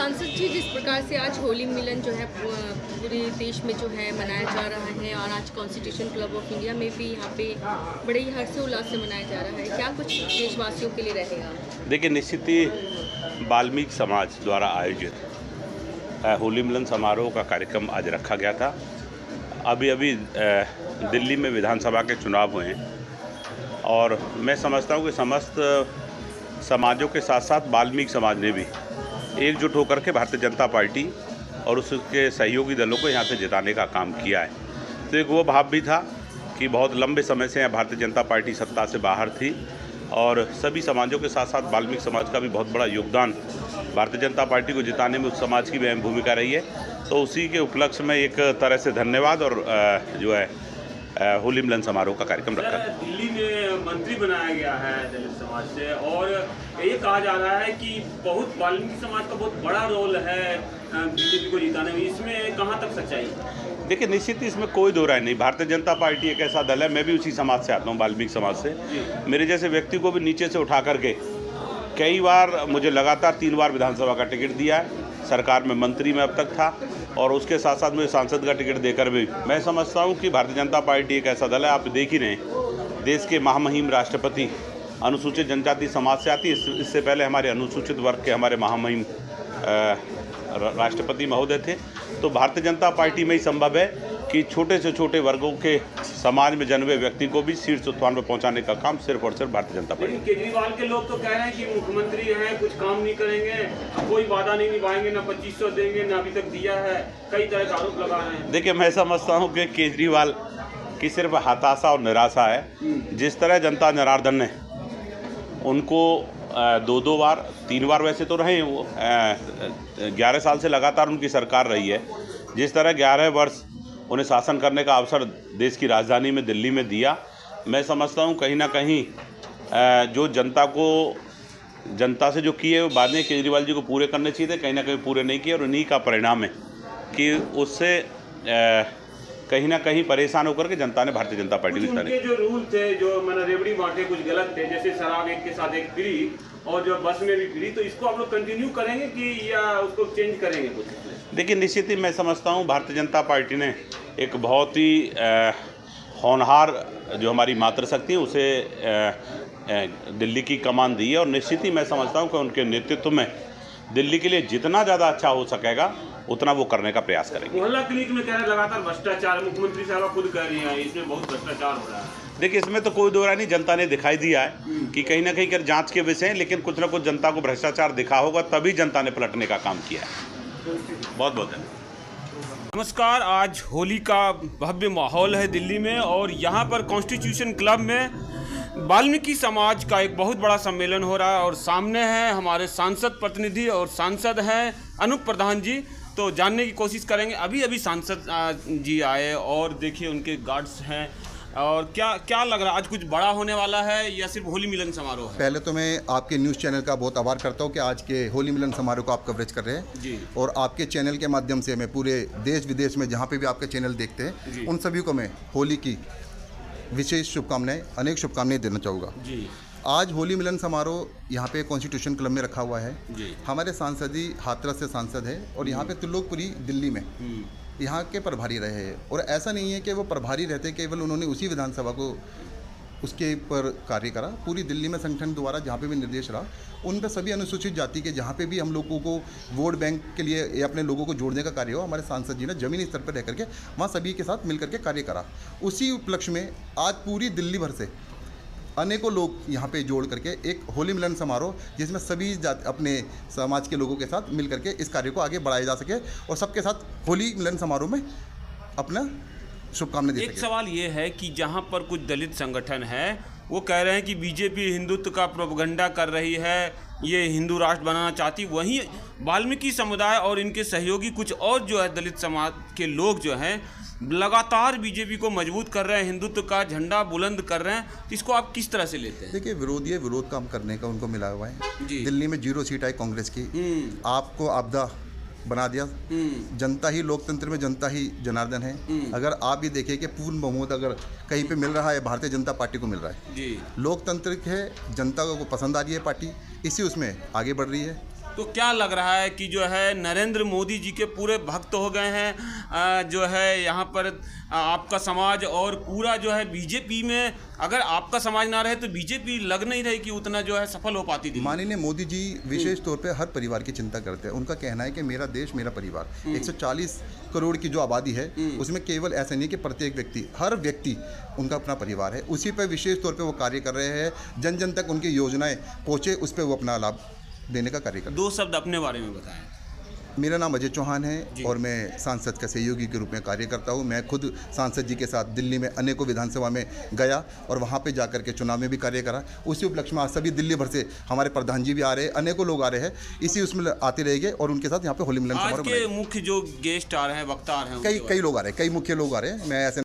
सांसद जी, जिस प्रकार से आज होली मिलन जो है पूरे देश में जो है मनाया जा रहा है और आज कॉन्स्टिट्यूशन क्लब ऑफ इंडिया में भी यहाँ पे बड़े ही हर्षोल्लास से मनाया जा रहा है, क्या कुछ देशवासियों के लिए रहेगा? देखिए, निश्चित ही वाल्मीकि समाज द्वारा आयोजित होली मिलन समारोह का कार्यक्रम आज रखा गया था। अभी दिल्ली में विधानसभा के चुनाव हुए हैं और मैं समझता हूँ कि समस्त समाजों के साथ साथ वाल्मीकि समाज ने भी एकजुट होकर के भारतीय जनता पार्टी और उसके सहयोगी दलों को यहाँ से जिताने का काम किया है। तो एक वो भाव भी था कि बहुत लंबे समय से यहाँ भारतीय जनता पार्टी सत्ता से बाहर थी और सभी समाजों के साथ साथ वाल्मीकि समाज का भी बहुत बड़ा योगदान भारतीय जनता पार्टी को जिताने में उस समाज की भी अहम भूमिका रही है। तो उसी के उपलक्ष्य में एक तरह से धन्यवाद और जो है होली मिलन समारोह का कार्यक्रम रखा है। दिल्ली में मंत्री बनाया गया है दलित समाज से और ये कहा जा रहा है कि बहुत वाल्मीकि समाज का बहुत बड़ा रोल है बीजेपी को जिताने में, इसमें कहाँ तक सच्चाई? देखिए, निश्चित ही इसमें कोई दो राय नहीं। भारतीय जनता पार्टी एक ऐसा दल है, मैं भी उसी समाज से आता हूँ, वाल्मीकि समाज से। मेरे जैसे व्यक्ति को भी नीचे से उठा करके कई बार मुझे लगातार 3 बार विधानसभा का टिकट दिया है। सरकार में मंत्री में अब तक था और उसके साथ साथ मुझे सांसद का टिकट देकर भी मैं समझता हूँ कि भारतीय जनता पार्टी एक ऐसा दल है, आप देख ही रहे हैं, देश के महामहिम राष्ट्रपति अनुसूचित जनजाति समाज से आती। इससे पहले हमारे अनुसूचित वर्ग के हमारे महामहिम राष्ट्रपति महोदय थे। तो भारतीय जनता पार्टी में ही संभव है कि छोटे से छोटे वर्गों के समाज में जन्मे व्यक्ति को भी शीर्ष स्थान पर पहुंचाने का काम सिर्फ और सिर्फ भारतीय जनता पार्टी। केजरीवाल के लोग तो कह रहे हैं कि मुख्यमंत्री हैं, कुछ काम नहीं करेंगे, कोई वादा नहीं निभाएंगे, ना 2500 देंगे, ना अभी तक दिया है, कई तरह के आरोप लगा रहे हैं। देखिए, मैं समझता हूँ कि केजरीवाल की सिर्फ हताशा और निराशा है। जिस तरह जनता जनार्दन ने उनको 2 बार 3 बार वैसे तो रहे, वो 11 साल से लगातार उनकी सरकार रही है। जिस तरह 11 वर्ष उन्हें शासन करने का अवसर देश की राजधानी में दिल्ली में दिया, मैं समझता हूँ कहीं ना कहीं जो जनता से जो किए वो बाद में केजरीवाल जी को पूरे करने चाहिए थे, कहीं ना कहीं पूरे नहीं किए और उन्हीं का परिणाम है कि उससे कहीं ना कहीं परेशान होकर के जनता ने भारतीय जनता पार्टी को उनके जो रूल थे, जो मैंने रेवड़ी बांटे कुछ गलत थे, जैसे शराब एक के साथ एक फ्री और जो बस में भी फ्री, तो इसको आप लोग कंटिन्यू करेंगे कि या उसको चेंज करेंगे कुछ? देखिए, निश्चित ही मैं समझता हूँ भारतीय जनता पार्टी ने एक बहुत ही होनहार जो हमारी मातृशक्ति है उसे दिल्ली की कमान दी है और निश्चित ही मैं समझता हूँ कि उनके नेतृत्व में दिल्ली के लिए जितना ज़्यादा अच्छा हो सकेगा उतना वो करने का प्रयास करेंगे। मोहल्ला क्लिनिक में कह रहे लगातार भ्रष्टाचार, मुख्यमंत्री साहब खुद कह रही हैं इसमें बहुत भ्रष्टाचार हो रहा है। देखिए, इसमें तो कोई दो राय नहीं, जनता ने दिखाई दिया है कि कहीं ना कहीं जांच के विषय है, लेकिन कुछ ना कुछ जनता को भ्रष्टाचार दिखा होगा तभी जनता ने पलटने का काम किया है। बहुत बहुत धन्यवाद। नमस्कार, आज होली का भव्य माहौल है दिल्ली में और यहाँ पर कॉन्स्टिट्यूशन क्लब में वाल्मीकि समाज का एक बहुत बड़ा सम्मेलन हो रहा है और सामने है हमारे सांसद प्रतिनिधि और सांसद हैं अनूप प्रधान जी। तो जानने की कोशिश करेंगे, अभी सांसद जी आए और देखिए उनके गार्ड्स हैं और क्या लग रहा है, आज कुछ बड़ा होने वाला है या सिर्फ होली मिलन समारोह है? पहले तो मैं आपके न्यूज़ चैनल का बहुत आभार करता हूं कि आज के होली मिलन समारोह को आप कवरेज कर रहे हैं जी। और आपके चैनल के माध्यम से मैं पूरे देश विदेश में जहां पे भी आपके चैनल देखते हैं उन सभी को मैं होली की विशेष शुभकामनाएं, अनेक शुभकामनाएं देना चाहूँगा जी। आज होली मिलन समारोह यहाँ पे कॉन्स्टिट्यूशन क्लब में रखा हुआ है जी। हमारे सांसद जी हाथरस से सांसद है और यहाँ पे त्रिलोकपुरी दिल्ली में यहाँ के प्रभारी रहे हैं और ऐसा नहीं है कि वो प्रभारी रहते, केवल उन्होंने उसी विधानसभा को उसके पर कार्य करा। पूरी दिल्ली में संगठन द्वारा जहाँ पे भी निर्देश रहा उन पर सभी अनुसूचित जाति के जहाँ पे भी हम लोगों को वोट बैंक के लिए या अपने लोगों को जोड़ने का कार्य हो, हमारे सांसद जी ने जमीनी स्तर पर रह करके वहाँ सभी के साथ मिल करके कार्य करा। उसी उपलक्ष्य में आज पूरी दिल्ली भर से अनेकों लोग यहाँ पे जोड़ करके एक होली मिलन समारोह जिसमें सभी अपने समाज के लोगों के साथ मिल करके इस कार्य को आगे बढ़ाया जा सके और सबके साथ होली मिलन समारोह में अपना शुभकामनाएं दे सके। एक सवाल ये है कि जहाँ पर कुछ दलित संगठन है वो कह रहे हैं कि बीजेपी हिंदुत्व का प्रोपगंडा कर रही है, ये हिंदू राष्ट्र बनाना चाहती, वहीं वाल्मीकि समुदाय और इनके सहयोगी कुछ और जो है दलित समाज के लोग जो हैं लगातार बीजेपी को मजबूत कर रहे हैं, हिंदुत्व का झंडा बुलंद कर रहे हैं। तो इसको आप किस तरह से लेते हैं? देखिए, विरोध काम करने का उनको मिला हुआ है। दिल्ली में 0 सीट आई कांग्रेस की, आपको आपदा बना दिया। जनता ही लोकतंत्र में जनता ही जनार्दन है। अगर आप ये देखिए कि पूर्ण बहुमत अगर कहीं पे मिल रहा है भारतीय जनता पार्टी को मिल रहा है। लोकतंत्र है, जनता को पसंद आ रही है पार्टी, इसी उसमें आगे बढ़ रही है। तो क्या लग रहा है कि जो है नरेंद्र मोदी जी के पूरे भक्त हो गए हैं जो है यहाँ पर आपका समाज, और पूरा जो है बीजेपी में अगर आपका समाज ना रहे तो बीजेपी लग नहीं रही कि उतना जो है सफल हो पाती थी। माननीय मोदी जी विशेष तौर पे हर परिवार की चिंता करते हैं। उनका कहना है कि मेरा देश मेरा परिवार। 140 करोड़ की जो आबादी है उसमें केवल ऐसा नहीं कि प्रत्येक व्यक्ति, हर व्यक्ति उनका अपना परिवार है। उसी पर विशेष तौर पे वो कार्य कर रहे हैं। जन जन तक उनकी योजनाएं पहुँचे, उस पर वो अपना लाभ देने का कार्य कर रहे हैं। 2 शब्द अपने बारे में बताएं। मेरा नाम अजय चौहान है और मैं सांसद का सहयोगी के रूप में कार्य करता हूं। मैं खुद सांसद जी के साथ दिल्ली में अनेकों विधानसभा में गया और वहां पे जाकर के चुनाव में भी कार्य करा। उसी उपलक्ष्य में आज सभी दिल्ली भर से हमारे प्रधान जी भी आ रहे हैं, अनेकों लोग आ रहे हैं। इसी उसमें आते रहेंगे और उनके साथ यहाँ पे होली मिलन समारोह आज के मुख्य जो गेस्ट आ रहे हैं, वक्ता आ रहे हैं, कई लोग आ रहे हैं, कई मुख्य लोग आ रहे हैं। मैं ऐसे